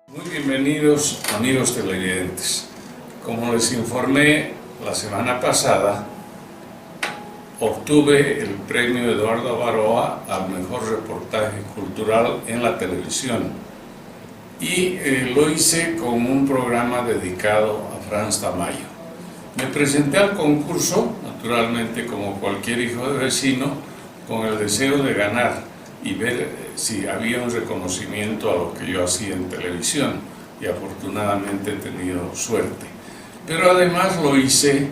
Muy bienvenidos, amigos televidentes. Como les informé la semana pasada, obtuve el premio Eduardo Baroa al mejor reportaje cultural en la televisión y lo hice con un programa dedicado a Frans Tamayo. Me presenté al concurso, naturalmente como cualquier hijo de vecino, con el deseo de ganar y ver si había un reconocimiento a lo que yo hacía en televisión, y afortunadamente he tenido suerte. Pero además lo hice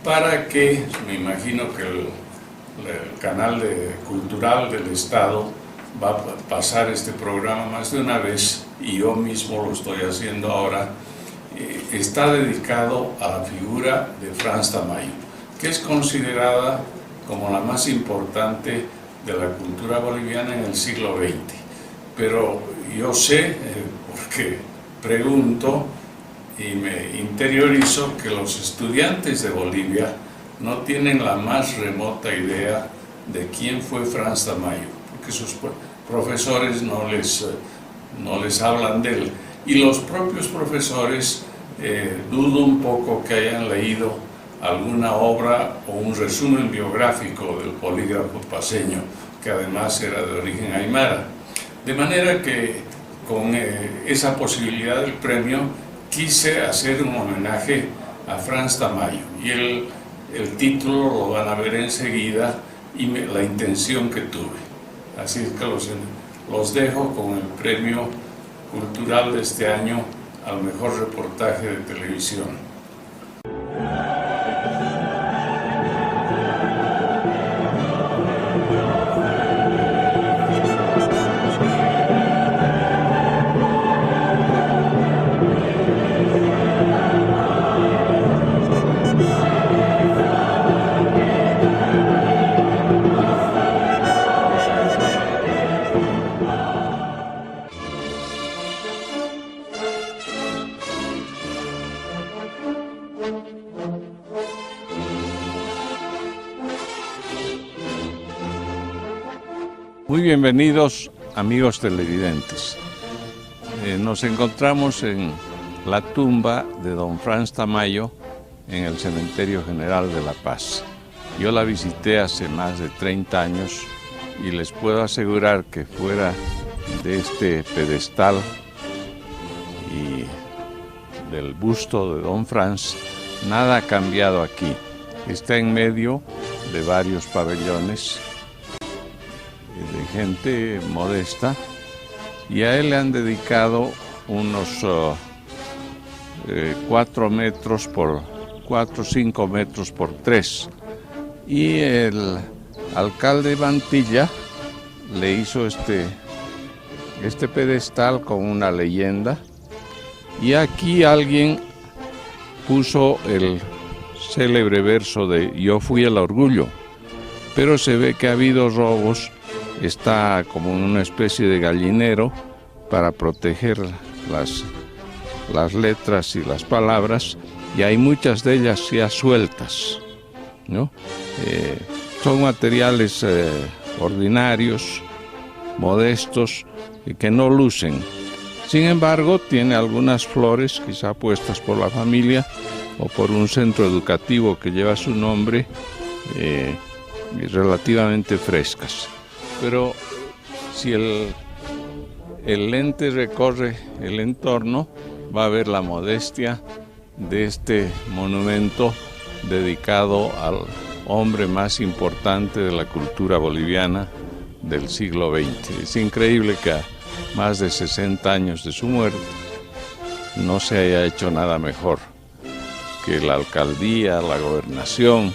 para que, me imagino que el canal cultural del Estado va a pasar este programa más de una vez, y yo mismo lo estoy haciendo ahora. Está dedicado a la figura de Frans Tamayo, que es considerada como la más importante de la cultura boliviana en el siglo XX. Pero yo sé, porque pregunto y me interiorizo, que los estudiantes de Bolivia no tienen la más remota idea de quién fue Frans Tamayo, porque sus profesores no les hablan de él. Y los propios profesores dudo un poco que hayan leído alguna obra o un resumen biográfico del polígrafo paceño, que además era de origen aymara. De manera que con esa posibilidad del premio quise hacer un homenaje a Frans Tamayo, y el título lo van a ver enseguida, y la intención que tuve. Así es que los dejo con el premio cultural de este año al mejor reportaje de televisión. Muy bienvenidos, amigos televidentes. Nos encontramos en la tumba de don Frans Tamayo en el Cementerio General de La Paz. Yo la visité hace más de 30 años y les puedo asegurar que fuera de este pedestal y del busto de don Frans, nada ha cambiado aquí. Está en medio de varios pabellones de gente modesta, y a él le han dedicado unos 4 metros por 4, 5 metros por 3, y el alcalde Mantilla le hizo este pedestal con una leyenda, y aquí alguien puso el célebre verso de "Yo fui el orgullo", pero se ve que ha habido robos. Está como en una especie de gallinero para proteger las letras y las palabras, y hay muchas de ellas ya sueltas, ¿no? Son materiales ordinarios, modestos, y que no lucen. Sin embargo, tiene algunas flores, quizá puestas por la familia o por un centro educativo que lleva su nombre, relativamente frescas. Pero si el lente recorre el entorno, va a ver la modestia de este monumento dedicado al hombre más importante de la cultura boliviana del siglo XX. Es increíble que a más de 60 años de su muerte no se haya hecho nada mejor que la alcaldía, la gobernación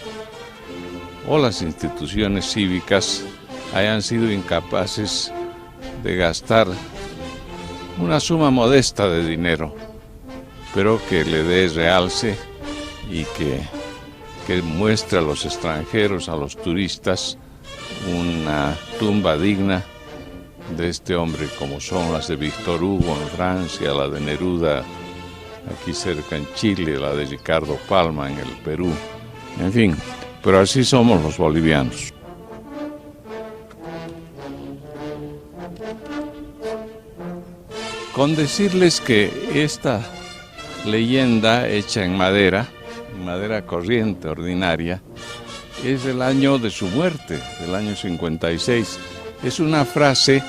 o las instituciones cívicas hayan sido incapaces de gastar una suma modesta de dinero, pero que le dé realce y que muestre a los extranjeros, a los turistas, una tumba digna de este hombre, como son las de Víctor Hugo en Francia, la de Neruda aquí cerca en Chile, la de Ricardo Palma en el Perú, en fin, pero así somos los bolivianos. Con decirles que esta leyenda hecha en madera corriente, ordinaria, es del año de su muerte, del año 56. Es una frase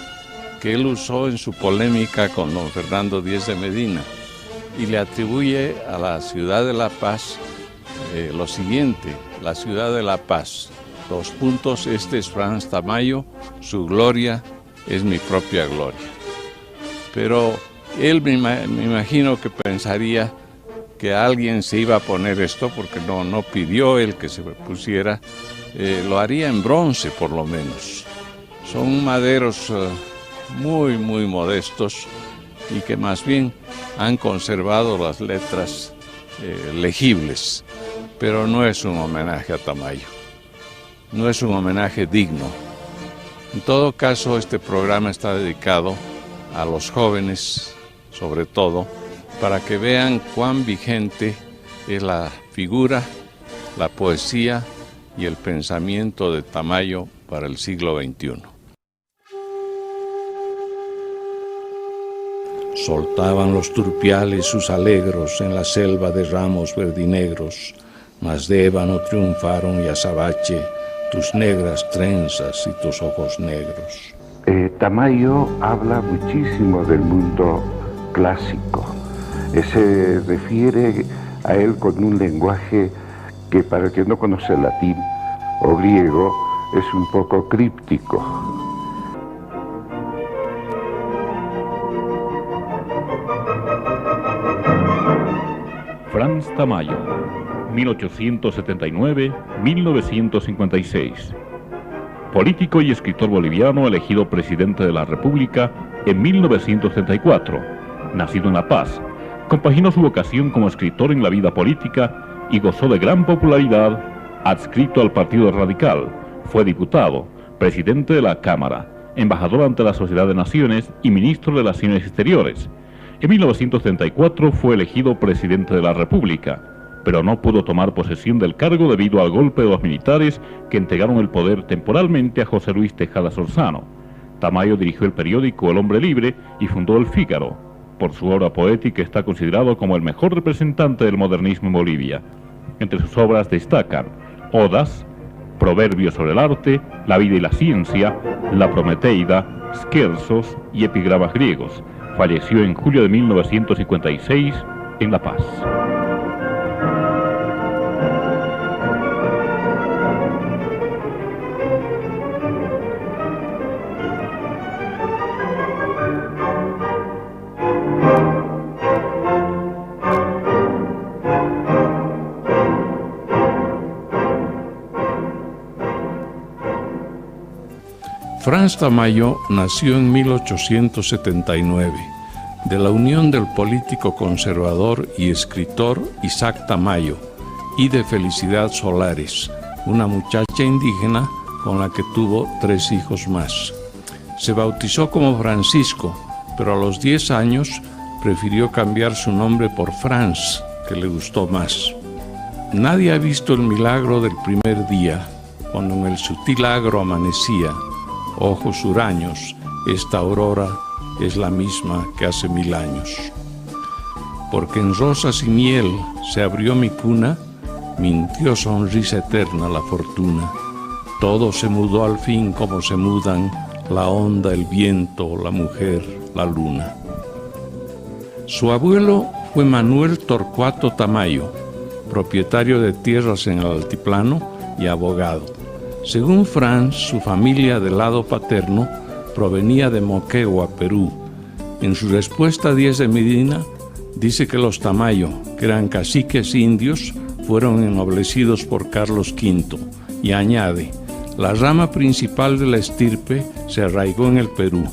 que él usó en su polémica con don Fernando Díez de Medina y le atribuye a la ciudad de La Paz lo siguiente: la ciudad de La Paz, este es Franz Tamayo, su gloria es mi propia gloria. Pero él me imagino que pensaría que alguien se iba a poner esto, porque no pidió él que se pusiera, lo haría en bronce por lo menos. Son maderos muy modestos y que más bien han conservado las letras legibles, pero no es un homenaje a Tamayo, no es un homenaje digno. En todo caso, este programa está dedicado a los jóvenes, sobre todo, para que vean cuán vigente es la figura, la poesía y el pensamiento de Tamayo para el siglo XXI. Soltaban los turpiales sus alegros en la selva de ramos verdinegros, mas de ébano triunfaron y azabache tus negras trenzas y tus ojos negros. Tamayo habla muchísimo del mundo clásico. Se refiere a él con un lenguaje que, para el que no conoce latín o griego, es un poco críptico. Franz Tamayo, 1879-1956. Político y escritor boliviano elegido presidente de la República en 1934. Nacido en La Paz, compaginó su vocación como escritor en la vida política y gozó de gran popularidad. Adscrito al Partido Radical, fue diputado, presidente de la Cámara, embajador ante la Sociedad de Naciones y ministro de Relaciones Exteriores. En 1934 fue elegido presidente de la República, pero no pudo tomar posesión del cargo debido al golpe de los militares que entregaron el poder temporalmente a José Luis Tejada Solzano. Tamayo dirigió el periódico El Hombre Libre y fundó El Fígaro. Por su obra poética está considerado como el mejor representante del modernismo en Bolivia. Entre sus obras destacan Odas, Proverbios sobre el arte, La vida y la ciencia, La Prometeida, Scherzos y epigramas griegos. Falleció en julio de 1956 en La Paz. Franz Tamayo nació en 1879, de la unión del político conservador y escritor Isaac Tamayo y de Felicidad Solares, una muchacha indígena con la que tuvo 3 hijos más. Se bautizó como Francisco, pero a los 10 años prefirió cambiar su nombre por Franz, que le gustó más. Nadie ha visto el milagro del primer día, cuando en el sutil agro amanecía. Ojos huraños, esta aurora es la misma que hace 1000 años. Porque en rosas y miel se abrió mi cuna, mintió sonrisa eterna la fortuna. Todo se mudó al fin como se mudan la onda, el viento, la mujer, la luna. Su abuelo fue Manuel Torcuato Tamayo, propietario de tierras en el altiplano y abogado. Según Franz, su familia del lado paterno provenía de Moquegua, Perú. En su respuesta a Díez de Medina, dice que los Tamayo, que eran caciques indios, fueron ennoblecidos por Carlos V, y añade: la rama principal de la estirpe se arraigó en el Perú.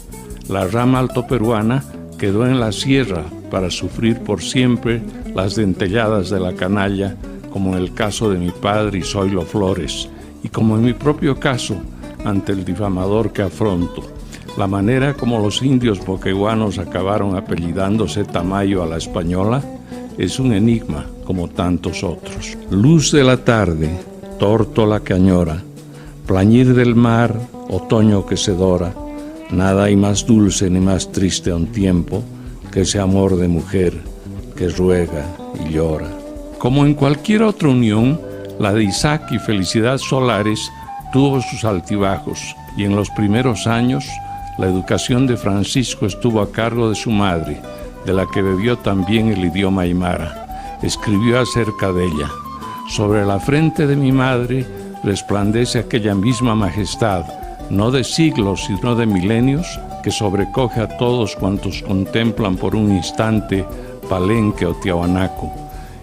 La rama altoperuana quedó en la sierra para sufrir por siempre las dentelladas de la canalla, como en el caso de mi padre Isoilo Flores, y como en mi propio caso, ante el difamador que afronto. La manera como los indios moqueguanos acabaron apellidándose Tamayo a la española es un enigma como tantos otros. Luz de la tarde, tórtola que añora, plañir del mar, otoño que se dora, nada hay más dulce ni más triste a un tiempo que ese amor de mujer que ruega y llora. Como en cualquier otra unión, la de Isaac y Felicidad Solares tuvo sus altibajos, y en los primeros años la educación de Francisco estuvo a cargo de su madre, de la que bebió también el idioma aymara. Escribió acerca de ella: sobre la frente de mi madre resplandece aquella misma majestad, no de siglos sino de milenios, que sobrecoge a todos cuantos contemplan por un instante Palenque o Tiahuanaco.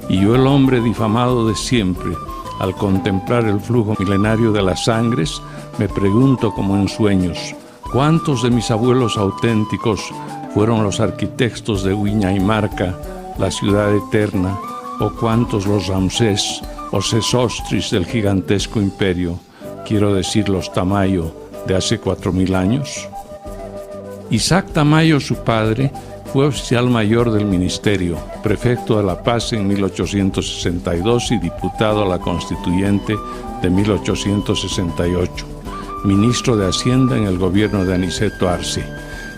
Y yo, el hombre difamado de siempre, al contemplar el flujo milenario de las sangres, me pregunto como en sueños: ¿cuántos de mis abuelos auténticos fueron los arquitectos de Huiña y Marca, la ciudad eterna? ¿O cuántos los Ramsés o Sesostris del gigantesco imperio, quiero decir los Tamayo, de hace 4000 años? Isaac Tamayo, su padre, fue oficial mayor del ministerio, prefecto de La Paz en 1862 y diputado a la Constituyente de 1868, ministro de Hacienda en el gobierno de Aniceto Arce,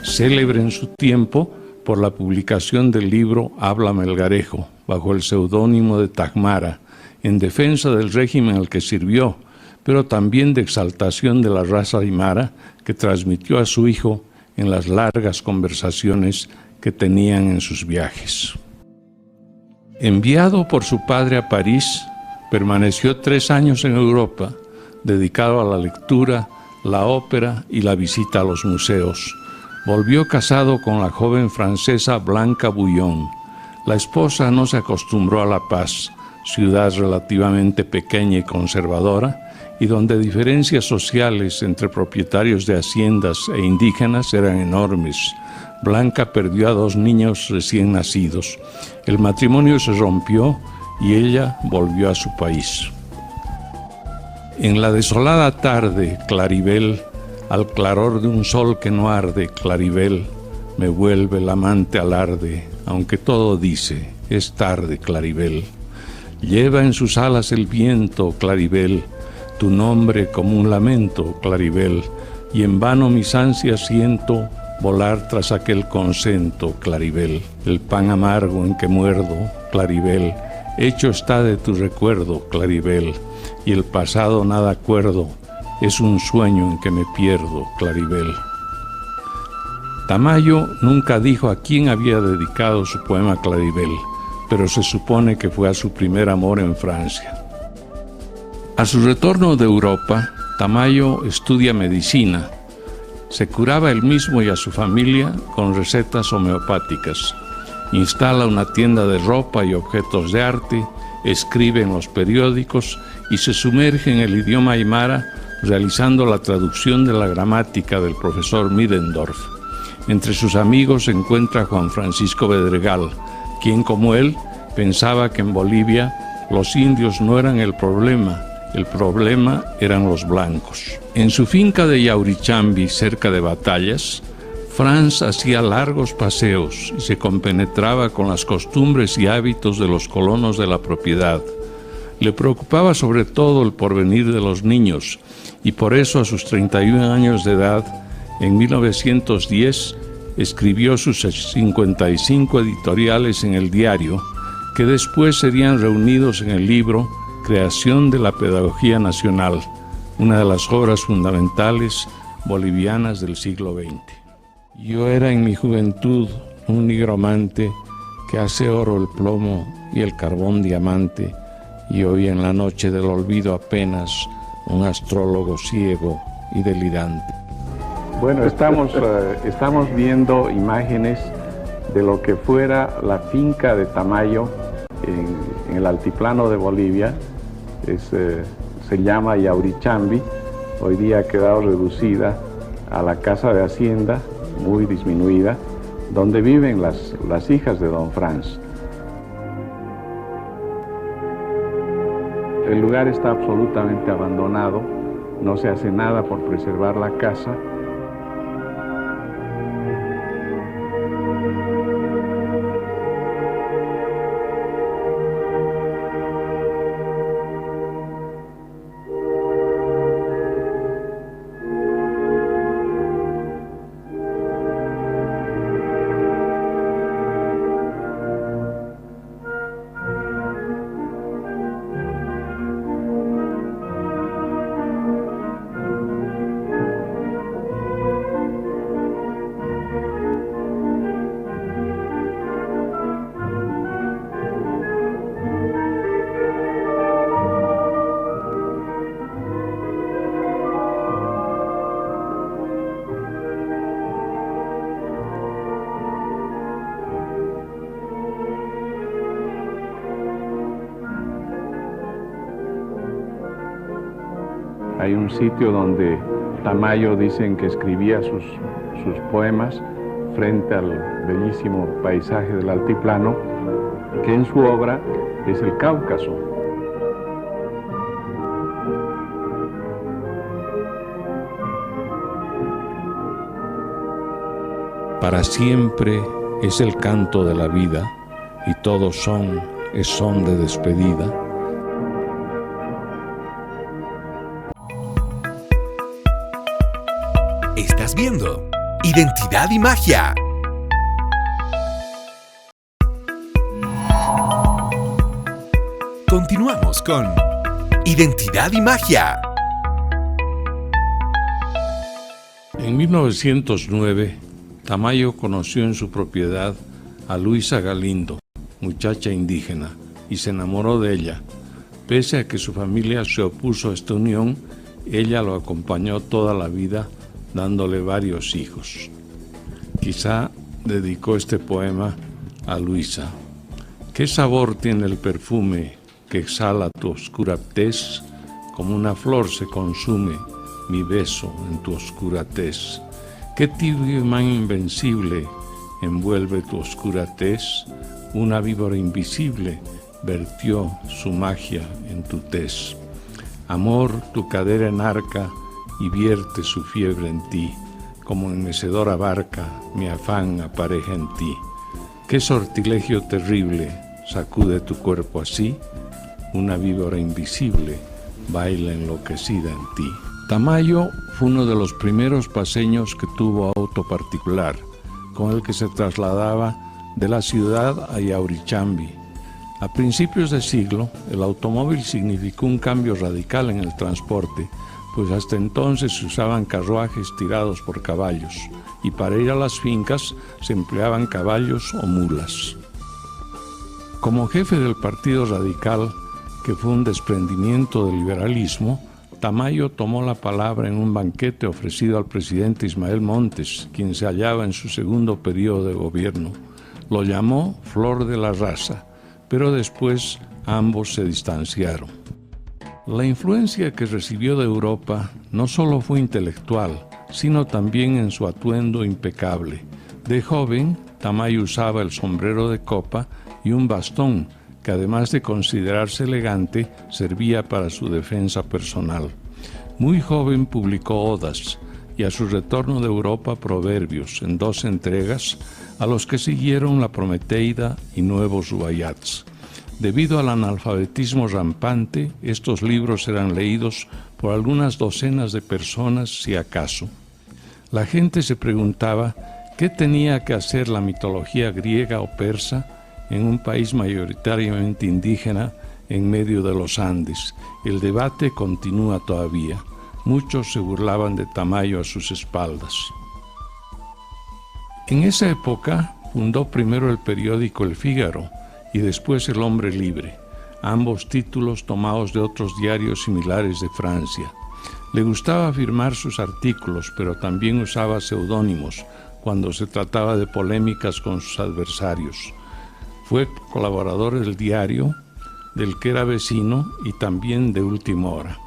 célebre en su tiempo por la publicación del libro Habla Melgarejo, bajo el seudónimo de Tacmara, en defensa del régimen al que sirvió, pero también de exaltación de la raza aymara que transmitió a su hijo en las largas conversaciones que tenían en sus viajes. Enviado por su padre a París, permaneció 3 años en Europa, dedicado a la lectura, la ópera y la visita a los museos. Volvió casado con la joven francesa Blanca Bouillon. La esposa no se acostumbró a La Paz, ciudad relativamente pequeña y conservadora, y donde diferencias sociales entre propietarios de haciendas e indígenas eran enormes. Blanca perdió a 2 niños recién nacidos. El matrimonio se rompió y ella volvió a su país. En la desolada tarde, Claribel, al claror de un sol que no arde, Claribel, me vuelve el amante alarde, aunque todo dice, es tarde, Claribel. Lleva en sus alas el viento, Claribel, tu nombre como un lamento, Claribel, y en vano mis ansias siento volar tras aquel consento, Claribel. El pan amargo en que muerdo, Claribel, hecho está de tu recuerdo, Claribel, y el pasado nada acuerdo, es un sueño en que me pierdo, Claribel. Tamayo nunca dijo a quién había dedicado su poema Claribel, pero se supone que fue a su primer amor en Francia. A su retorno de Europa, Tamayo estudia medicina. Se curaba él mismo y a su familia con recetas homeopáticas. Instala una tienda de ropa y objetos de arte, escribe en los periódicos y se sumerge en el idioma aymara, realizando la traducción de la gramática del profesor Middendorf. Entre sus amigos se encuentra a Juan Francisco Bedregal, quien, como él, pensaba que en Bolivia los indios no eran el problema eran los blancos. En su finca de Yaurichambi, cerca de Batallas, Franz hacía largos paseos y se compenetraba con las costumbres y hábitos de los colonos de la propiedad. Le preocupaba sobre todo el porvenir de los niños, y por eso a sus 31 años de edad, en 1910, escribió sus 55 editoriales en el diario, que después serían reunidos en el libro Creación de la Pedagogía Nacional, una de las obras fundamentales bolivianas del siglo XX. Yo era en mi juventud un nigromante que hace oro el plomo y el carbón diamante, y hoy en la noche del olvido apenas un astrólogo ciego y delirante. Bueno, estamos viendo imágenes de lo que fuera la finca de Tamayo en el altiplano de Bolivia. Se llama Yaurichambi, hoy día ha quedado reducida a la casa de hacienda, muy disminuida, donde viven las hijas de don Franz. El lugar está absolutamente abandonado, no se hace nada por preservar la casa. Hay un sitio donde Tamayo dicen que escribía sus poemas frente al bellísimo paisaje del altiplano, que en su obra es el Cáucaso. Para siempre es el canto de la vida, y todo son es son de despedida. Estás viendo Identidad y Magia. Continuamos con Identidad y Magia. En 1909, Tamayo conoció en su propiedad a Luisa Galindo, muchacha indígena, y se enamoró de ella. Pese a que su familia se opuso a esta unión, ella lo acompañó toda la vida, dándole varios hijos. Quizá dedicó este poema a Luisa. ¿Qué sabor tiene el perfume que exhala tu oscura tez? Como una flor se consume mi beso en tu oscura tez. ¿Qué tibio imán invencible envuelve tu oscura tez? Una víbora invisible vertió su magia en tu tez. Amor, tu cadera enarca y vierte su fiebre en ti, como en mecedora barca mi afán apareja en ti. ¿Qué sortilegio terrible sacude tu cuerpo así? Una víbora invisible baila enloquecida en ti. Tamayo fue uno de los primeros paseños que tuvo auto particular, con el que se trasladaba de la ciudad a Yaurichambi. A principios de siglo, el automóvil significó un cambio radical en el transporte, pues hasta entonces se usaban carruajes tirados por caballos, y para ir a las fincas se empleaban caballos o mulas. Como jefe del Partido Radical, que fue un desprendimiento del liberalismo, Tamayo tomó la palabra en un banquete ofrecido al presidente Ismael Montes, quien se hallaba en su segundo periodo de gobierno. Lo llamó Flor de la Raza, pero después ambos se distanciaron. La influencia que recibió de Europa no solo fue intelectual, sino también en su atuendo impecable. De joven, Tamayo usaba el sombrero de copa y un bastón, que además de considerarse elegante, servía para su defensa personal. Muy joven publicó odas y a su retorno de Europa proverbios en 2 entregas, a los que siguieron La Prometeida y Nuevos Rubayats. Debido al analfabetismo rampante, estos libros eran leídos por algunas docenas de personas, si acaso. La gente se preguntaba qué tenía que hacer la mitología griega o persa en un país mayoritariamente indígena en medio de los Andes. El debate continúa todavía. Muchos se burlaban de Tamayo a sus espaldas. En esa época fundó primero el periódico El Fígaro y después El Hombre Libre, ambos títulos tomados de otros diarios similares de Francia. Le gustaba firmar sus artículos, pero también usaba seudónimos cuando se trataba de polémicas con sus adversarios. Fue colaborador del diario, del que era vecino, y también de Última Hora.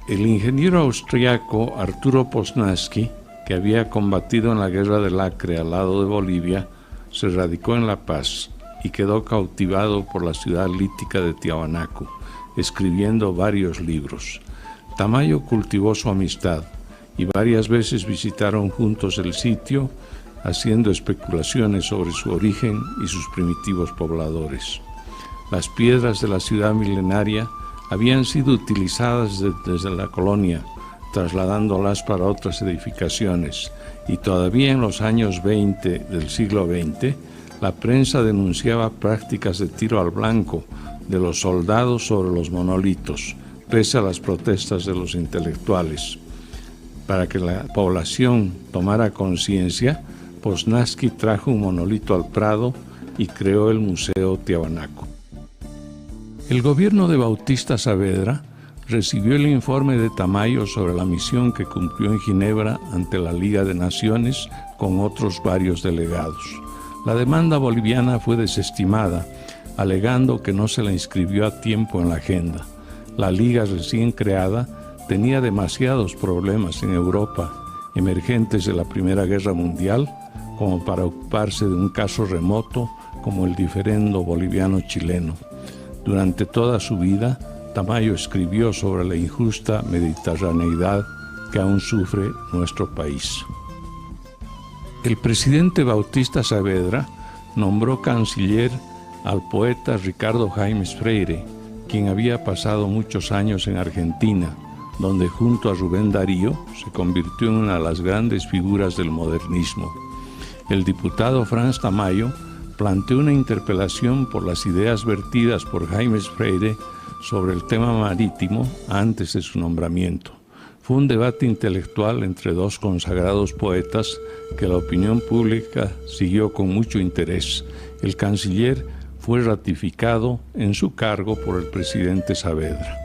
El ingeniero austriaco Arturo Poznański, que había combatido en la Guerra del Acre al lado de Bolivia, se radicó en La Paz y quedó cautivado por la ciudad lítica de Tiahuanaco, escribiendo varios libros. Tamayo cultivó su amistad y varias veces visitaron juntos el sitio, haciendo especulaciones sobre su origen y sus primitivos pobladores. Las piedras de la ciudad milenaria habían sido utilizadas desde la colonia, trasladándolas para otras edificaciones, y todavía en los años 20 del siglo XX, la prensa denunciaba prácticas de tiro al blanco de los soldados sobre los monolitos, pese a las protestas de los intelectuales. Para que la población tomara conciencia, Poznański trajo un monolito al Prado y creó el Museo Tiahuanaco. El gobierno de Bautista Saavedra recibió el informe de Tamayo sobre la misión que cumplió en Ginebra ante la Liga de Naciones con otros varios delegados. La demanda boliviana fue desestimada, alegando que no se la inscribió a tiempo en la agenda. La Liga recién creada tenía demasiados problemas en Europa, emergentes de la Primera Guerra Mundial, como para ocuparse de un caso remoto como el diferendo boliviano-chileno. Durante toda su vida, Tamayo escribió sobre la injusta mediterraneidad que aún sufre nuestro país. El presidente Bautista Saavedra nombró canciller al poeta Ricardo Jaimes Freire, quien había pasado muchos años en Argentina, donde junto a Rubén Darío se convirtió en una de las grandes figuras del modernismo. El diputado Franz Tamayo planteó una interpelación por las ideas vertidas por Jaimes Freire sobre el tema marítimo antes de su nombramiento. Fue un debate intelectual entre dos consagrados poetas que la opinión pública siguió con mucho interés. El canciller fue ratificado en su cargo por el presidente Saavedra.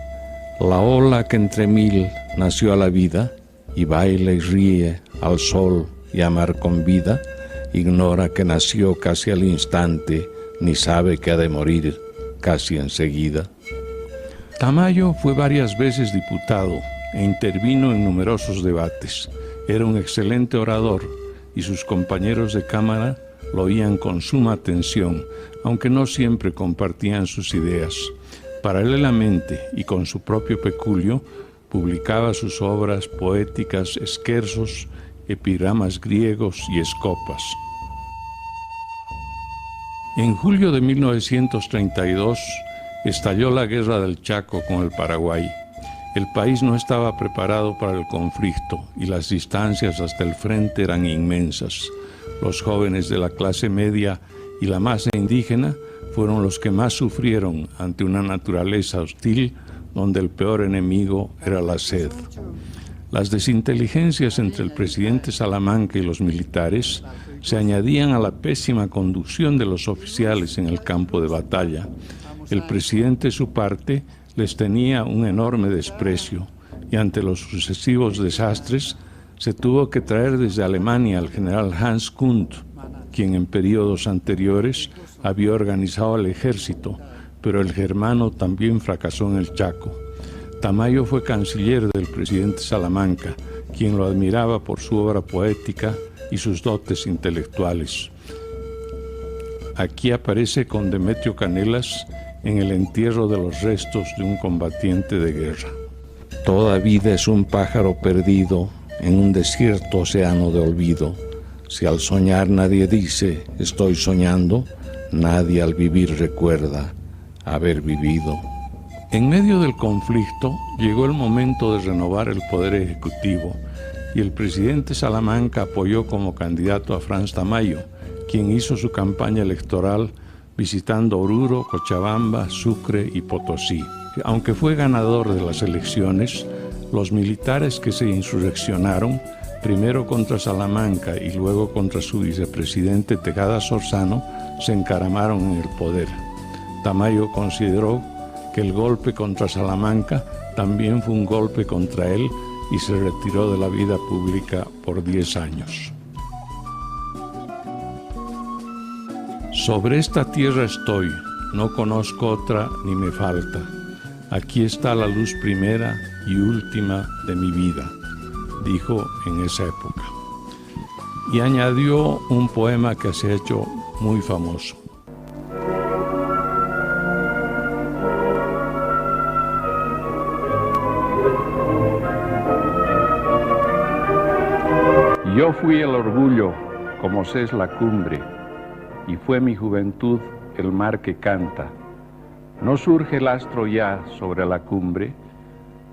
La ola que entre mil nació a la vida y baila y ríe al sol y a mar con vida, ignora que nació casi al instante, ni sabe que ha de morir casi enseguida. Tamayo fue varias veces diputado e intervino en numerosos debates. Era un excelente orador y sus compañeros de cámara lo oían con suma atención, aunque no siempre compartían sus ideas. Paralelamente y con su propio peculio, publicaba sus obras poéticas, esquerzos, epigramas griegos y escopas. En julio de 1932 estalló la Guerra del Chaco con el Paraguay. El país no estaba preparado para el conflicto y las distancias hasta el frente eran inmensas. Los jóvenes de la clase media y la masa indígena fueron los que más sufrieron ante una naturaleza hostil donde el peor enemigo era la sed. Las desinteligencias entre el presidente Salamanca y los militares se añadían a la pésima conducción de los oficiales en el campo de batalla. El presidente, de su parte, les tenía un enorme desprecio y ante los sucesivos desastres se tuvo que traer desde Alemania al general Hans Kunt, quien en periodos anteriores había organizado el ejército, pero el germano también fracasó en el Chaco. Tamayo fue canciller del presidente Salamanca, quien lo admiraba por su obra poética y sus dotes intelectuales. Aquí aparece con Demetrio Canelas en el entierro de los restos de un combatiente de guerra. Toda vida es un pájaro perdido en un desierto océano de olvido. Si al soñar nadie dice, estoy soñando, nadie al vivir recuerda haber vivido. En medio del conflicto llegó el momento de renovar el poder ejecutivo y el presidente Salamanca apoyó como candidato a Franz Tamayo, quien hizo su campaña electoral visitando Oruro, Cochabamba, Sucre y Potosí. Aunque fue ganador de las elecciones, los militares que se insurreccionaron, primero contra Salamanca y luego contra su vicepresidente Tejada Sorzano, se encaramaron en el poder. Tamayo consideró que el golpe contra Salamanca también fue un golpe contra él y se retiró de la vida pública por 10 años. Sobre esta tierra estoy, no conozco otra ni me falta. Aquí está la luz primera y última de mi vida, dijo en esa época. Y añadió un poema que se ha hecho muy famoso. Yo fui el orgullo, como se es la cumbre, y fue mi juventud el mar que canta. No surge el astro ya sobre la cumbre,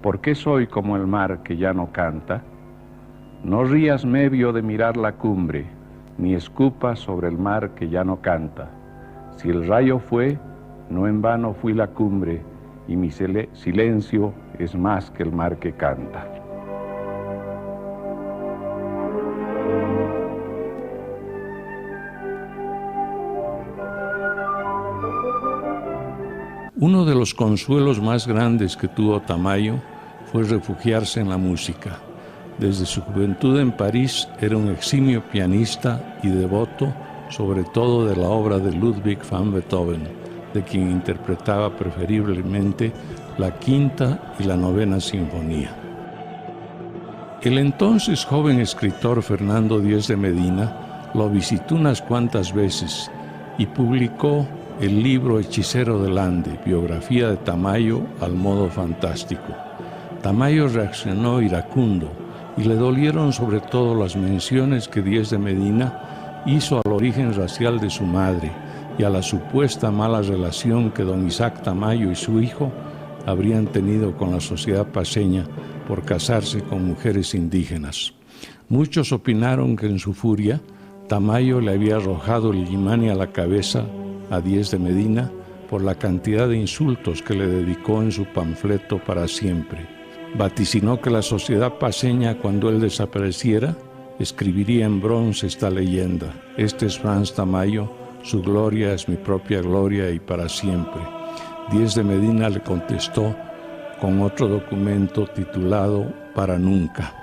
¿por qué soy como el mar que ya no canta? No rías medio de mirar la cumbre, ni escupas sobre el mar que ya no canta. Si el rayo fue, no en vano fui la cumbre, y mi silencio es más que el mar que canta. Uno de los consuelos más grandes que tuvo Tamayo fue refugiarse en la música. Desde su juventud en París era un eximio pianista y devoto sobre todo de la obra de Ludwig van Beethoven, de quien interpretaba preferiblemente la quinta y la novena sinfonía. El entonces joven escritor Fernando Díez de Medina lo visitó unas cuantas veces y publicó el libro Hechicero del Ande, biografía de Tamayo al modo fantástico. Tamayo reaccionó iracundo y le dolieron sobre todo las menciones que Díez de Medina hizo al origen racial de su madre y a la supuesta mala relación que don Isaac Tamayo y su hijo habrían tenido con la sociedad paceña por casarse con mujeres indígenas. Muchos opinaron que en su furia Tamayo le había arrojado el Illimani a la cabeza a Díez de Medina por la cantidad de insultos que le dedicó en su panfleto Para Siempre. Vaticinó que la sociedad paceña, cuando él desapareciera, escribiría en bronce esta leyenda: este es Franz Tamayo, su gloria es mi propia gloria y para siempre. Díez de Medina le contestó con otro documento titulado Para Nunca.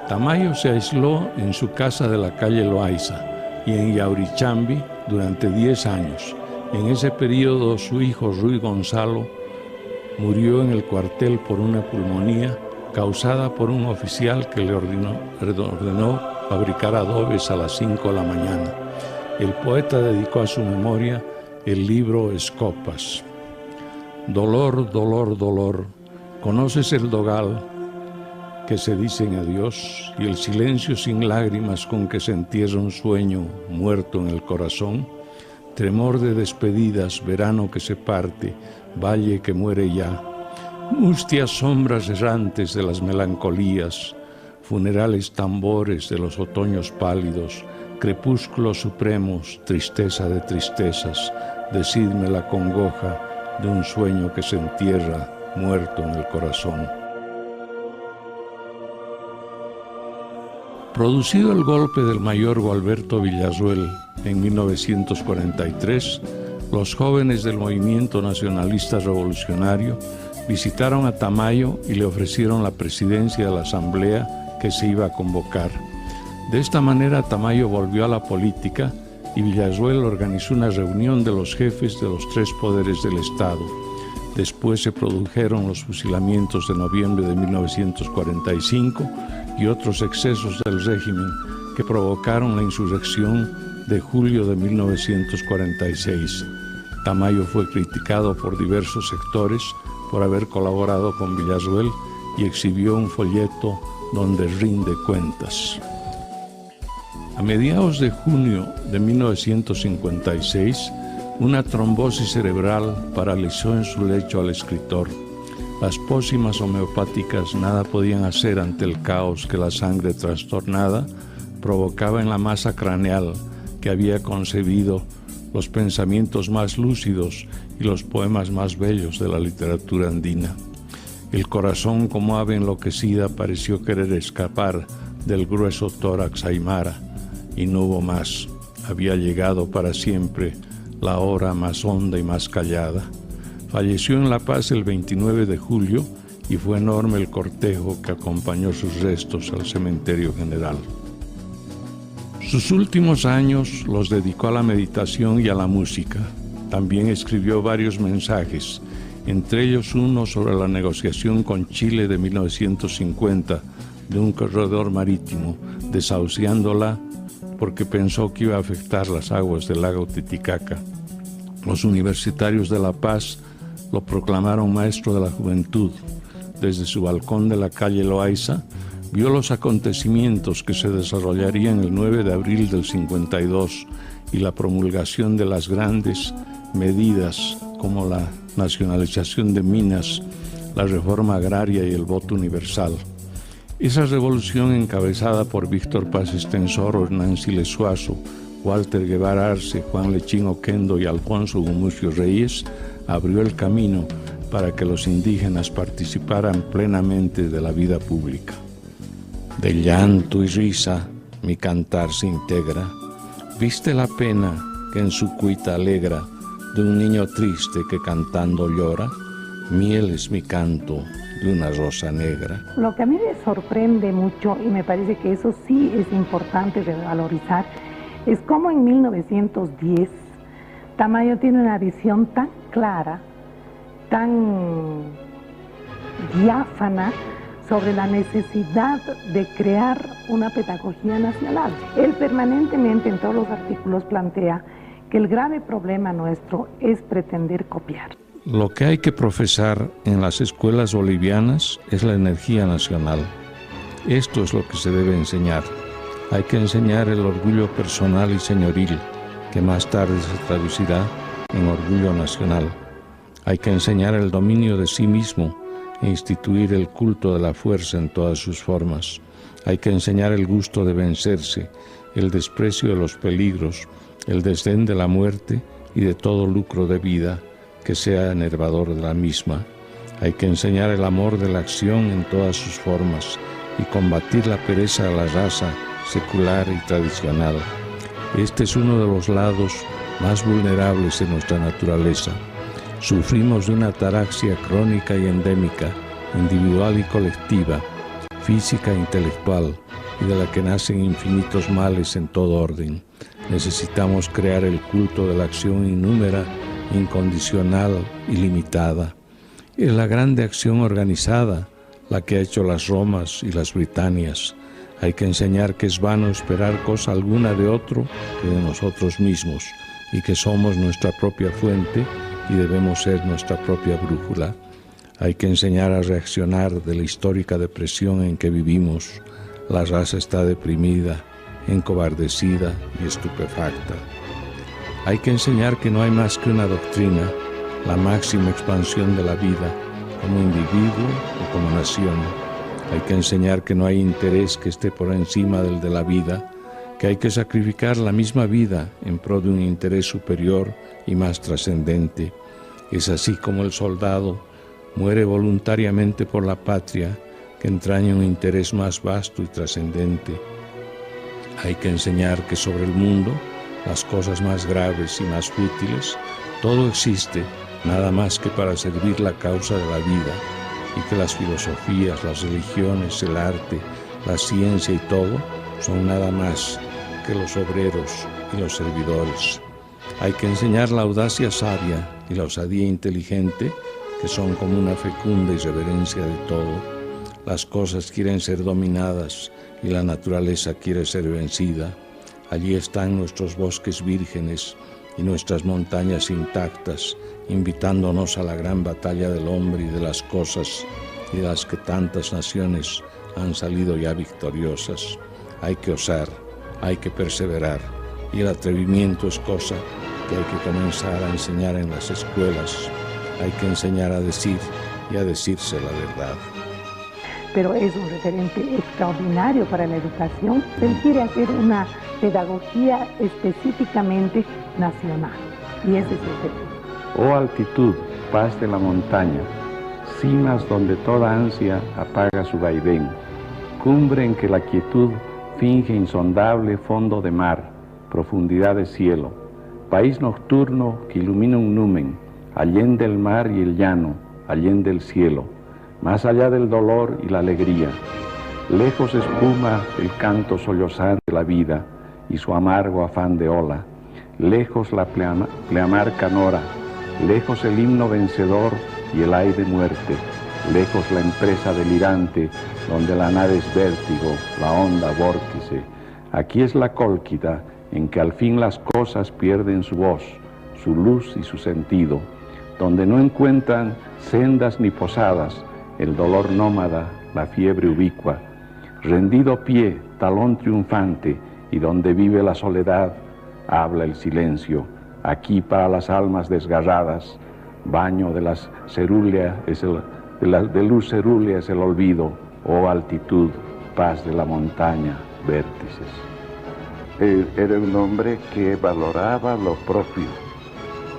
Tamayo se aisló en su casa de la calle Loaiza y en Yaurichambi durante 10 años. En ese periodo su hijo Ruy Gonzalo murió en el cuartel por una pulmonía causada por un oficial que le ordenó fabricar adobes a las 5 de la mañana. El poeta dedicó a su memoria el libro Escopas. Dolor, dolor, dolor, ¿conoces el dogal que se dicen adiós y el silencio sin lágrimas con que se entierra un sueño muerto en el corazón? Tremor de despedidas, verano que se parte, valle que muere ya, mustias sombras errantes de las melancolías, funerales tambores de los otoños pálidos, crepúsculos supremos, tristeza de tristezas, decidme la congoja de un sueño que se entierra muerto en el corazón. Producido el golpe del mayor Gualberto Villarroel en 1943, los jóvenes del movimiento nacionalista revolucionario visitaron a Tamayo y le ofrecieron la presidencia de la asamblea que se iba a convocar. De esta manera Tamayo volvió a la política y Villarroel organizó una reunión de los jefes de los 3 poderes del Estado. Después se produjeron los fusilamientos de noviembre de 1945 y otros excesos del régimen que provocaron la insurrección de julio de 1946. Tamayo fue criticado por diversos sectores por haber colaborado con Villarroel y exhibió un folleto donde rinde cuentas. A mediados de junio de 1956, una trombosis cerebral paralizó en su lecho al escritor. Las pócimas homeopáticas nada podían hacer ante el caos que la sangre trastornada provocaba en la masa craneal que había concebido los pensamientos más lúcidos y los poemas más bellos de la literatura andina. El corazón, como ave enloquecida, pareció querer escapar del grueso tórax aymara, y no hubo más. Había llegado para siempre la hora más honda y más callada. Falleció en La Paz el 29 de julio y fue enorme el cortejo que acompañó sus restos al cementerio general. Sus últimos años los dedicó a la meditación y a la música. También escribió varios mensajes, entre ellos uno sobre la negociación con Chile de 1950 de un corredor marítimo, desahuciándola porque pensó que iba a afectar las aguas del lago Titicaca. Los universitarios de La Paz lo proclamaron maestro de la juventud. Desde su balcón de la calle Loaiza, vio los acontecimientos que se desarrollarían el 9 de abril del 52 y la promulgación de las grandes medidas como la nacionalización de minas, la reforma agraria y el voto universal. Esa revolución, encabezada por Víctor Paz Estenssoro, Hernán Siles Suazo, Walter Guevara Arce, Juan Lechín Oquendo y Alfonso Gumucio Reyes, abrió el camino para que los indígenas participaran plenamente de la vida pública. De llanto y risa mi cantar se integra. ¿Viste la pena que en su cuita alegra de un niño triste que cantando llora? Miel es mi canto de una rosa negra. Lo que a mí me sorprende mucho, y me parece que eso sí es importante revalorizar, Es como en 1910 Tamayo tiene una visión tan clara, tan diáfana sobre la necesidad de crear una pedagogía nacional. Él permanentemente en todos los artículos plantea que el grave problema nuestro es pretender copiar. Lo que hay que profesar en las escuelas bolivianas es la energía nacional. Esto es lo que se debe enseñar. Hay que enseñar el orgullo personal y señoril, que más tarde se traducirá en orgullo nacional. Hay que enseñar el dominio de sí mismo e instituir el culto de la fuerza en todas sus formas. Hay que enseñar el gusto de vencerse, el desprecio de los peligros, el desdén de la muerte y de todo lucro de vida que sea enervador de la misma. Hay que enseñar el amor de la acción en todas sus formas y combatir la pereza de la raza secular y tradicional. Este es uno de los lados más vulnerables de nuestra naturaleza. Sufrimos de una ataraxia crónica y endémica, individual y colectiva, física e intelectual, y de la que nacen infinitos males en todo orden. Necesitamos crear el culto de la acción innúmera, incondicional y limitada. Es la grande acción organizada la que ha hecho las Romas y las Britanias. Hay que enseñar que es vano esperar cosa alguna de otro que de nosotros mismos, y que somos nuestra propia fuente y debemos ser nuestra propia brújula. Hay que enseñar a reaccionar de la histórica depresión en que vivimos. La raza está deprimida, encobardecida y estupefacta. Hay que enseñar que no hay más que una doctrina, la máxima expansión de la vida, como individuo o como nación. Hay que enseñar que no hay interés que esté por encima del de la vida, que hay que sacrificar la misma vida en pro de un interés superior y más trascendente. Es así como el soldado muere voluntariamente por la patria, que entraña un interés más vasto y trascendente. Hay que enseñar que sobre el mundo, las cosas más graves y más fútiles, todo existe nada más que para servir la causa de la vida, y que las filosofías, las religiones, el arte, la ciencia y todo son nada más que los obreros y los servidores. Hay que enseñar la audacia sabia y la osadía inteligente, que son como una fecunda irreverencia de todo. Las cosas quieren ser dominadas y la naturaleza quiere ser vencida. Allí están nuestros bosques vírgenes y nuestras montañas intactas, invitándonos a la gran batalla del hombre y de las cosas, y de las que tantas naciones han salido ya victoriosas. Hay que osar, hay que perseverar, y el atrevimiento es cosa que hay que comenzar a enseñar en las escuelas. Hay que enseñar a decir y a decirse la verdad. Pero es un referente extraordinario para la educación. Él quiere hacer una pedagogía específicamente nacional, y ese es el objetivo. Oh altitud, paz de la montaña, cimas donde toda ansia apaga su vaivén, cumbre en que la quietud finge insondable fondo de mar, profundidad de cielo, país nocturno que ilumina un numen, allende el mar y el llano, allende el cielo, más allá del dolor y la alegría. Lejos espuma el canto sollozante de la vida y su amargo afán de ola, lejos la pleamar canora, lejos el himno vencedor y el ay de muerte, lejos la empresa delirante, donde la nave es vértigo, la onda vórtice. Aquí es la cólquida, en que al fin las cosas pierden su voz, su luz y su sentido, donde no encuentran sendas ni posadas, el dolor nómada, la fiebre ubicua, rendido pie, talón triunfante, y donde vive la soledad, habla el silencio. Aquí para las almas desgarradas, baño de las cerúleas de luz cerúlea es el olvido, oh altitud, paz de la montaña, vértices. Era un hombre que valoraba lo propio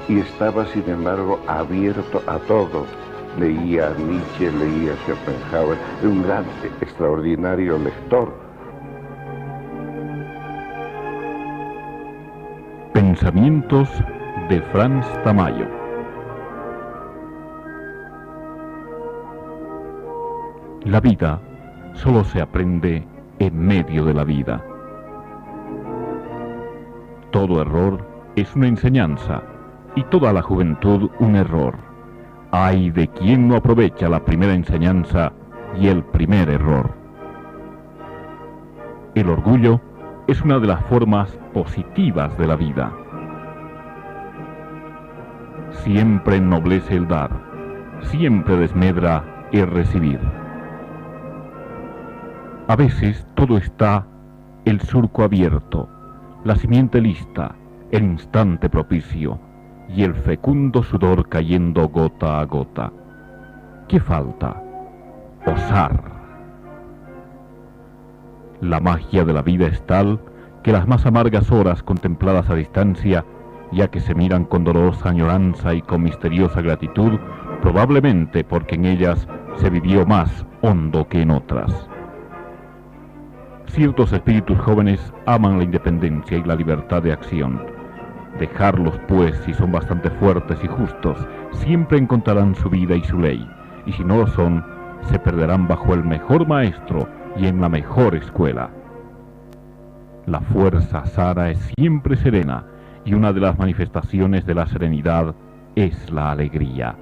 y estaba sin embargo abierto a todo. Leía a Nietzsche, leía a Schopenhauer, era un gran, extraordinario lector. Pensamientos de Franz Tamayo. La vida solo se aprende en medio de la vida. Todo error es una enseñanza y toda la juventud un error. Ay de quien no aprovecha la primera enseñanza y el primer error. El orgullo es una de las formas positivas de la vida. Siempre ennoblece el dar, siempre desmedra el recibir. A veces todo está el surco abierto, la simiente lista, el instante propicio y el fecundo sudor cayendo gota a gota. ¿Qué falta? Osar. La magia de la vida es tal que las más amargas horas contempladas a distancia, ya que se miran con dolorosa añoranza y con misteriosa gratitud, probablemente porque en ellas se vivió más hondo que en otras. Ciertos espíritus jóvenes aman la independencia y la libertad de acción. Dejarlos, pues, si son bastante fuertes y justos, siempre encontrarán su vida y su ley, y si no lo son, se perderán bajo el mejor maestro y en la mejor escuela. La fuerza sara es siempre serena, y una de las manifestaciones de la serenidad es la alegría.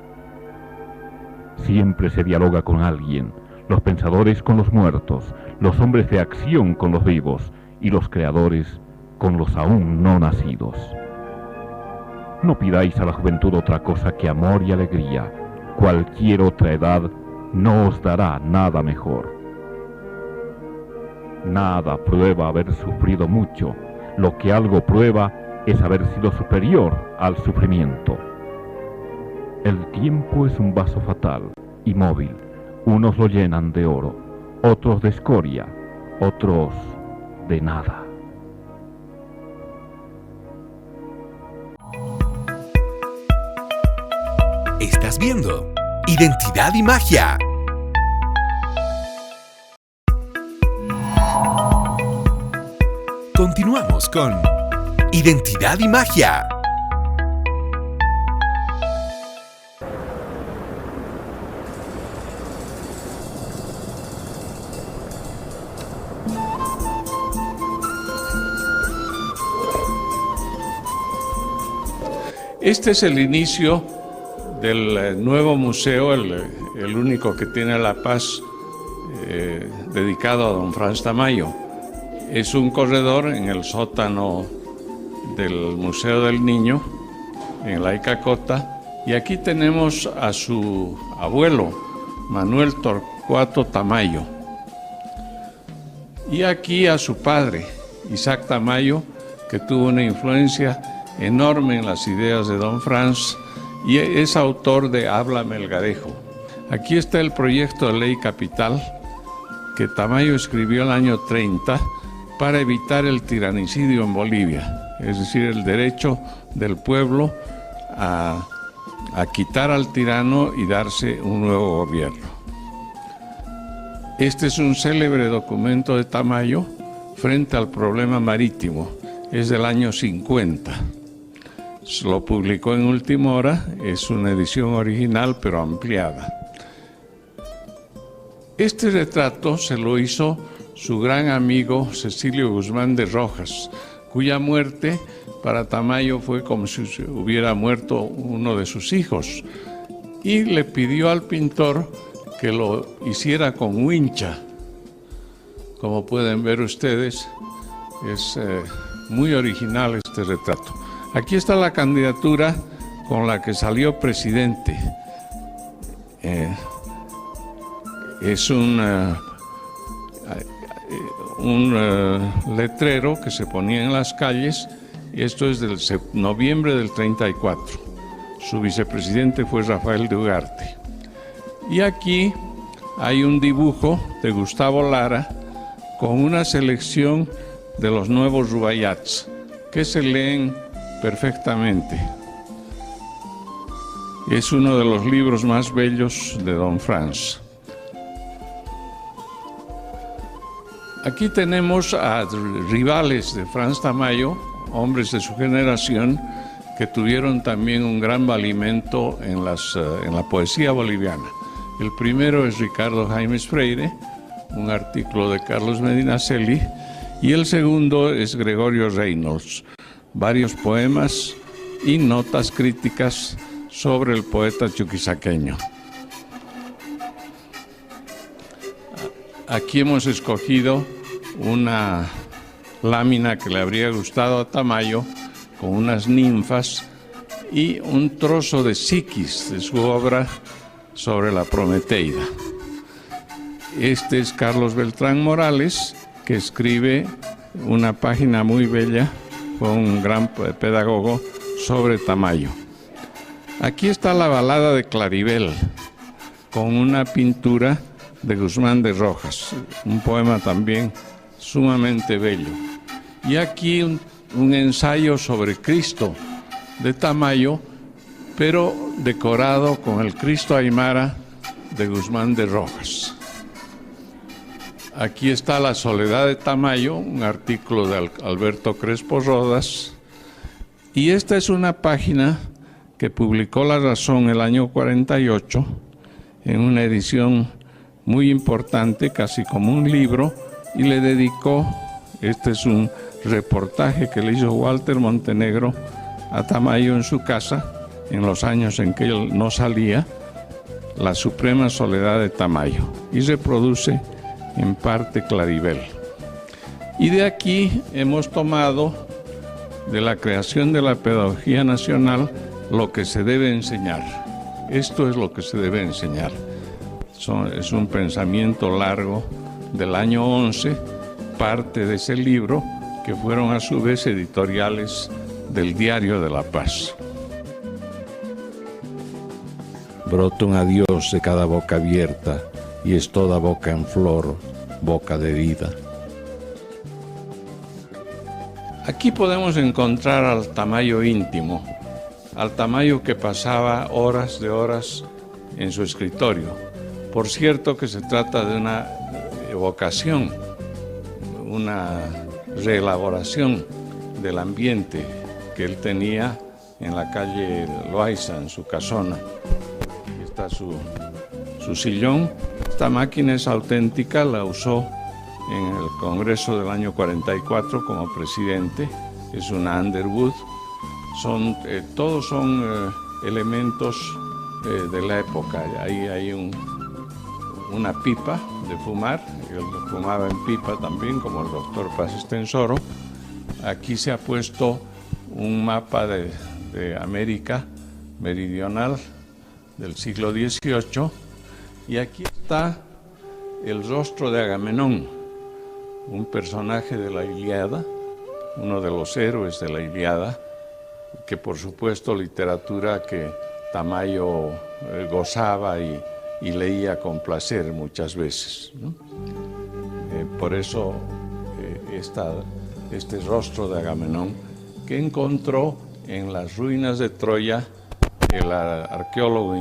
Siempre se dialoga con alguien, los pensadores con los muertos, los hombres de acción con los vivos y los creadores con los aún no nacidos. No pidáis a la juventud otra cosa que amor y alegría. Cualquier otra edad no os dará nada mejor. Nada prueba haber sufrido mucho. Lo que algo prueba es haber sido superior al sufrimiento. El tiempo es un vaso fatal y móvil. Unos lo llenan de oro, otros de escoria, otros de nada. Estás viendo Identidad y Magia. Continuamos con Identidad y Magia. Este es el inicio del nuevo museo, el único que tiene La Paz, dedicado a don Franz Tamayo. Es un corredor en el sótano del Museo del Niño, en la Icacota, y aquí tenemos a su abuelo, Manuel Torcuato Tamayo, y aquí a su padre, Isaac Tamayo, que tuvo una influencia enorme en las ideas de don Franz y es autor de Habla Melgarejo. Aquí está el proyecto de ley capital que Tamayo escribió el año 30 para evitar el tiranicidio en Bolivia, es decir, el derecho del pueblo a quitar al tirano y darse un nuevo gobierno. Este es un célebre documento de Tamayo frente al problema marítimo, es del año 50. Lo publicó en última hora, es una edición original pero ampliada. Este retrato se lo hizo su gran amigo Cecilio Guzmán de Rojas, cuya muerte para Tamayo fue como si hubiera muerto uno de sus hijos, y le pidió al pintor que lo hiciera con wincha. Como pueden ver ustedes, es muy original este retrato. Aquí está la candidatura con la que salió presidente. Es un letrero que se ponía en las calles, y esto es del noviembre del 34. Su vicepresidente fue Rafael de Ugarte. Y aquí hay un dibujo de Gustavo Lara con una selección de los nuevos rubayats que se leen perfectamente. Es uno de los libros más bellos de don Franz. Aquí tenemos a rivales de Franz Tamayo, hombres de su generación, que tuvieron también un gran valimento en la poesía boliviana. El primero es Ricardo Jaimes Freire, un artículo de Carlos Medinaceli, y el segundo es Gregorio Reynolds. varios poemas y notas críticas sobre el poeta chuquisaqueño. Aquí hemos escogido una lámina que le habría gustado a Tamayo, con unas ninfas y un trozo de Psiquis de su obra sobre la Prometeida. Este es Carlos Beltrán Morales, que escribe una página muy bella, fue un gran pedagogo, sobre Tamayo. Aquí está la balada de Claribel, con una pintura de Guzmán de Rojas, un poema también sumamente bello. Y aquí un ensayo sobre Cristo de Tamayo, pero decorado con el Cristo Aymara de Guzmán de Rojas. Aquí está La soledad de Tamayo, un artículo de Alberto Crespo Rodas. Y esta es una página que publicó La Razón el año 48, en una edición muy importante, casi como un libro, y le dedicó, este es un reportaje que le hizo Walter Montenegro a Tamayo en su casa, en los años en que él no salía, La suprema soledad de Tamayo, y reproduce en parte Claribel. Y de aquí hemos tomado, de la creación de la Pedagogía Nacional, lo que se debe enseñar. Esto es lo que se debe enseñar. Es un pensamiento largo del año 11, parte de ese libro, que fueron a su vez editoriales del Diario de La Paz. Brota un adiós de cada boca abierta y es toda boca en flor, boca de vida. Aquí podemos encontrar al Tamayo íntimo, al Tamayo que pasaba horas de horas en su escritorio. Por cierto que se trata de una evocación, una reelaboración del ambiente que él tenía en la calle Loaiza, en su casona. Aquí está su sillón. Esta máquina es auténtica, la usó en el Congreso del año 44 como presidente. Es una Underwood. Todos son elementos de la época. Ahí hay una pipa de fumar, él fumaba en pipa también, como el doctor Paz Estensoro. Aquí se ha puesto un mapa de América meridional del siglo XVIII, y aquí está el rostro de Agamenón, un personaje de la Ilíada, uno de los héroes de la Ilíada, que por supuesto literatura que Tamayo gozaba y leía con placer muchas veces, ¿no? Por eso este rostro de Agamenón, que encontró en las ruinas de Troya el arqueólogo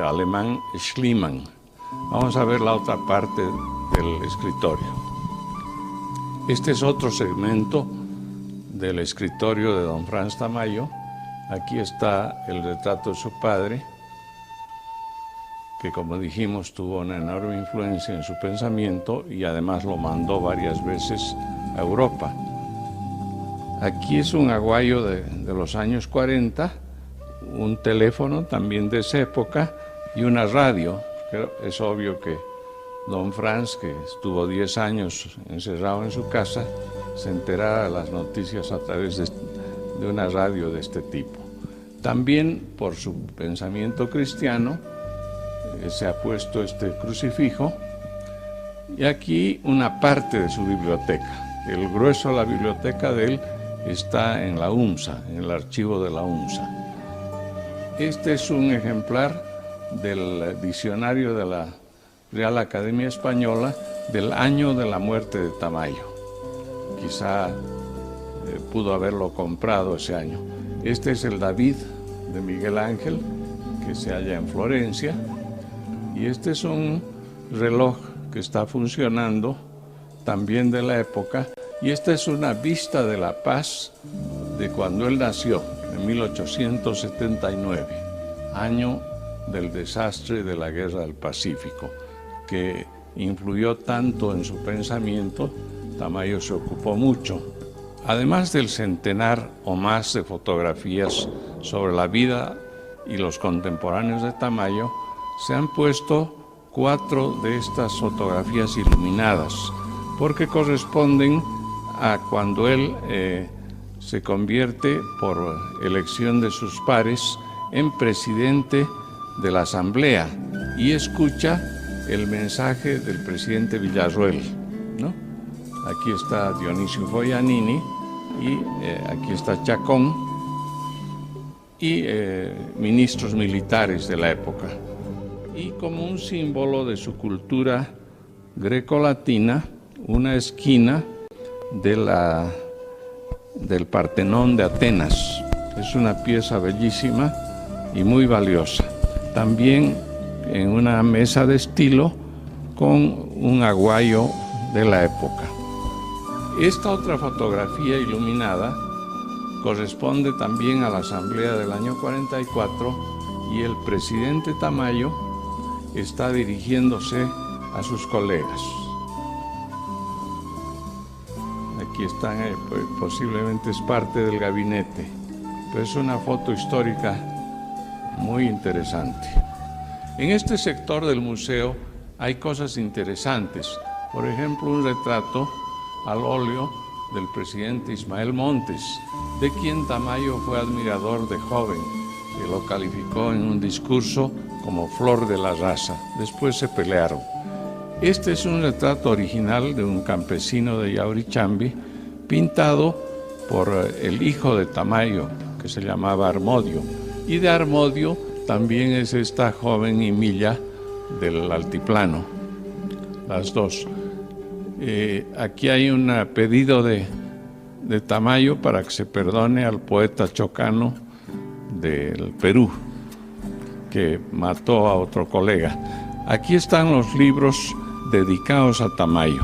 alemán Schliemann. Vamos a ver la otra parte del escritorio. Este es otro segmento del escritorio de don Franz Tamayo. Aquí está el retrato de su padre, que como dijimos tuvo una enorme influencia en su pensamiento y además lo mandó varias veces a Europa. Aquí es un aguayo de los años 40, un teléfono también de esa época y una radio. Es obvio que don Franz, que estuvo 10 años encerrado en su casa, se enterara de las noticias a través de una radio de este tipo. También por su pensamiento cristiano se ha puesto este crucifijo, y aquí una parte de su biblioteca. El grueso de la biblioteca de él está en la UMSA, en el archivo de la UMSA. Este es un ejemplar del diccionario de la Real Academia Española del año de la muerte de Tamayo. Quizá pudo haberlo comprado ese año. Este es el David de Miguel Ángel, que se halla en Florencia, y este es un reloj que está funcionando también de la época, y esta es una vista de La Paz de cuando él nació, en 1879, año del desastre de la Guerra del Pacífico, que influyó tanto en su pensamiento. Tamayo se ocupó mucho Además del centenar o más de fotografías sobre la vida y los contemporáneos de Tamayo, se han puesto 4 de estas fotografías iluminadas, porque corresponden a cuando él se convierte por elección de sus pares en presidente de la Asamblea y escucha el mensaje del presidente Villarroel, ¿no? Aquí está Dionisio Foglianini y aquí está Chacón y ministros militares de la época. Y como un símbolo de su cultura grecolatina, una esquina del Partenón de Atenas. Es una pieza bellísima y muy valiosa. También en una mesa de estilo con un aguayo de la época. Esta otra fotografía iluminada corresponde también a la Asamblea del año 44 y el presidente Tamayo está dirigiéndose a sus colegas. Aquí están, posiblemente es parte del gabinete, pero es una foto histórica muy interesante. En este sector del museo hay cosas interesantes, por ejemplo un retrato al óleo del presidente Ismael Montes, de quien Tamayo fue admirador de joven, que lo calificó en un discurso como flor de la raza. Después se pelearon. Este es un retrato original de un campesino de Yaurichambi, pintado por el hijo de Tamayo, que se llamaba Armodio. Y de Armodio también es esta joven Emilia del Altiplano, las dos. Aquí hay un pedido de Tamayo para que se perdone al poeta chocano del Perú, que mató a otro colega. Aquí están los libros dedicados a Tamayo,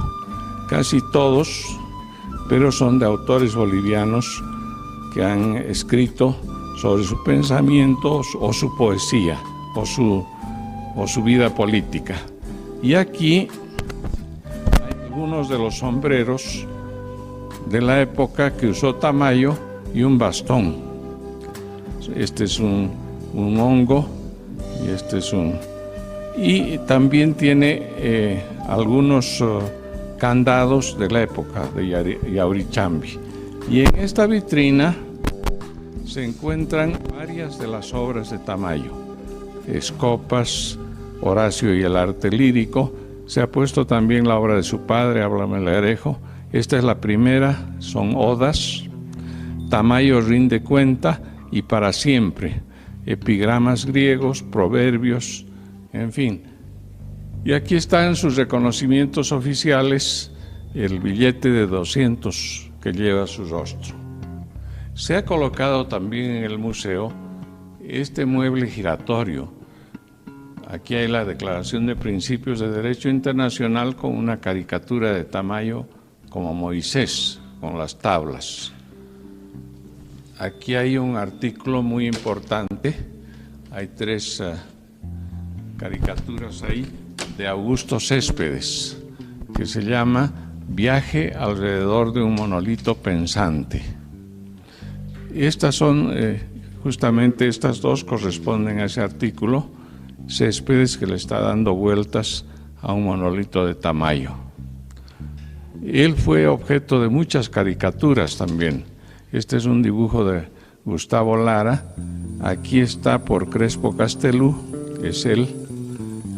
casi todos, pero son de autores bolivianos que han escrito sobre su pensamiento o su poesía o su vida política. Y aquí hay algunos de los sombreros de la época que usó Tamayo y un bastón. Este es un hongo y este es y también tiene algunos candados de la época de Yaurichambi. Y en esta vitrina se encuentran varias de las obras de Tamayo. Escopas, Horacio y el arte lírico. Se ha puesto también la obra de su padre, Habla Melgarejo. Esta es la primera, son odas. Tamayo rinde cuenta y para siempre. Epigramas griegos, proverbios, en fin. Y aquí están sus reconocimientos oficiales, el billete de 200 que lleva su rostro. Se ha colocado también en el museo este mueble giratorio. Aquí hay la Declaración de Principios de Derecho Internacional con una caricatura de Tamayo como Moisés, con las tablas. Aquí hay un artículo muy importante, hay 3 caricaturas ahí, de Augusto Céspedes, que se llama Viaje alrededor de un monolito pensante. Estas son, justamente estas dos corresponden a ese artículo, Céspedes que le está dando vueltas a un monolito de Tamayo. Él fue objeto de muchas caricaturas también. Este es un dibujo de Gustavo Lara. Aquí está por Crespo Castelú, que es él.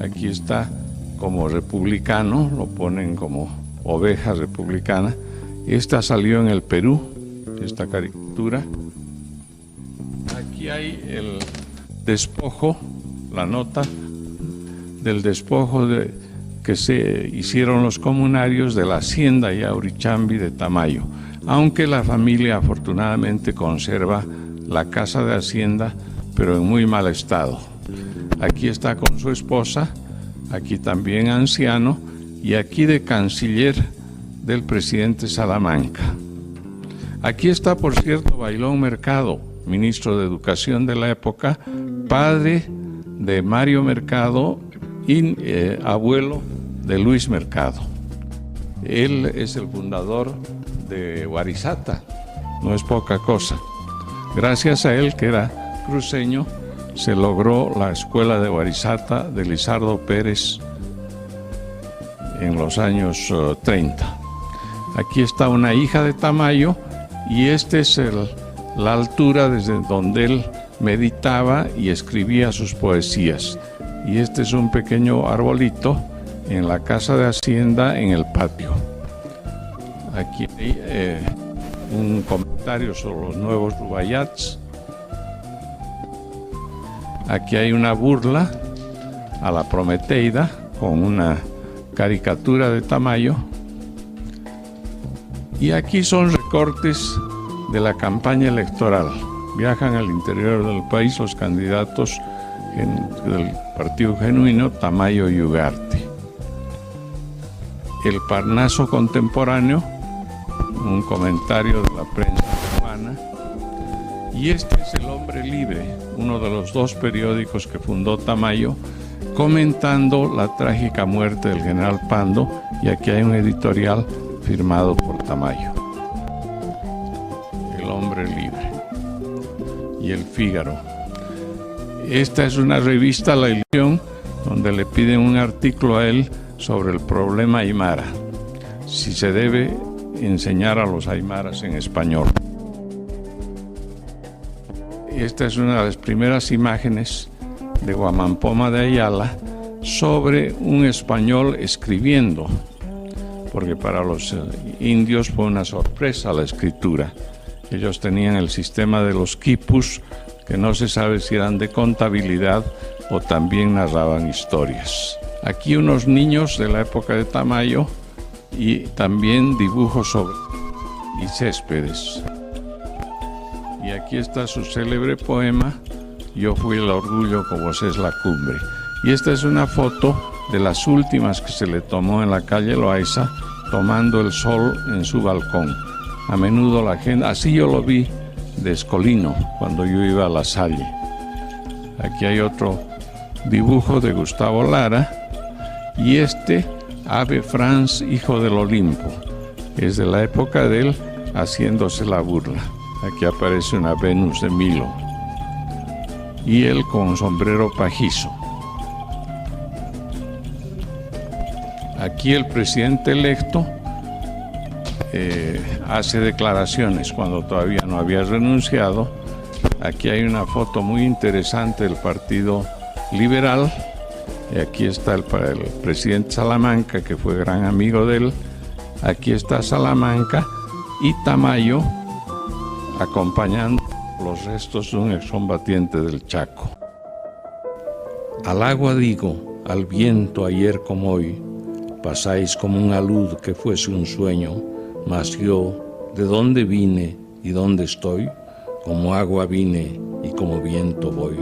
Aquí está como republicano, lo ponen como oveja republicana. Esta salió en el Perú, esta caricatura. Aquí hay el despojo, la nota del despojo que se hicieron los comunarios de la hacienda Yaurichambi de Tamayo, aunque la familia afortunadamente conserva la casa de hacienda, pero en muy mal estado. Aquí está con su esposa, aquí también anciano, y aquí de canciller del presidente Salamanca. Aquí está, por cierto, Bailón Mercado, ministro de Educación de la época, padre de Mario Mercado y abuelo de Luis Mercado. Él es el fundador de Warisata, no es poca cosa. Gracias a él, que era cruceño, se logró la escuela de Warisata de Lizardo Pérez en los años 30. Aquí está una hija de Tamayo y este es la altura desde donde él meditaba y escribía sus poesías. Y este es un pequeño arbolito en la casa de Hacienda en el patio. Aquí hay un comentario sobre los nuevos rubayats. Aquí hay una burla a la Prometeida con una caricatura de Tamayo. Y aquí son recortes de la campaña electoral. Viajan al interior del país los candidatos del Partido Genuino, Tamayo y Ugarte. El Parnaso contemporáneo, un comentario de la prensa cubana. Y este es El Hombre Libre, uno de los dos periódicos que fundó Tamayo, comentando la trágica muerte del general Pando, y aquí hay un editorial firmado por Tamayo. El Hombre Libre y El Fígaro. Esta es una revista, La Ilusión, donde le piden un artículo a él sobre el problema aymara, si se debe enseñar a los aymaras en español. Esta es una de las primeras imágenes de Guamampoma de Ayala sobre un español escribiendo, porque para los indios fue una sorpresa la escritura. Ellos tenían el sistema de los quipus, que no se sabe si eran de contabilidad o también narraban historias. Aquí unos niños de la época de Tamayo y también dibujos sobre y céspedes. Y aquí está su célebre poema, Yo fui el orgullo como vos es la cumbre. Y esta es una foto de las últimas que se le tomó en la calle Loaiza, tomando el sol en su balcón. A menudo la gente, así yo lo vi de Escolino cuando yo iba a La Salle. Aquí hay otro dibujo de Gustavo Lara y este Ave Franz, hijo del Olimpo, es de la época de él haciéndose la burla. Aquí aparece una Venus de Milo y él con un sombrero pajizo. Aquí el presidente electo hace declaraciones cuando todavía no había renunciado. Aquí hay una foto muy interesante del Partido Liberal. Y aquí está el presidente Salamanca, que fue gran amigo de él. Aquí está Salamanca y Tamayo acompañando los restos de un excombatiente del Chaco. Al agua digo, al viento ayer como hoy, pasáis como un alud que fuese un sueño, mas yo, de dónde vine y dónde estoy, como agua vine y como viento voy.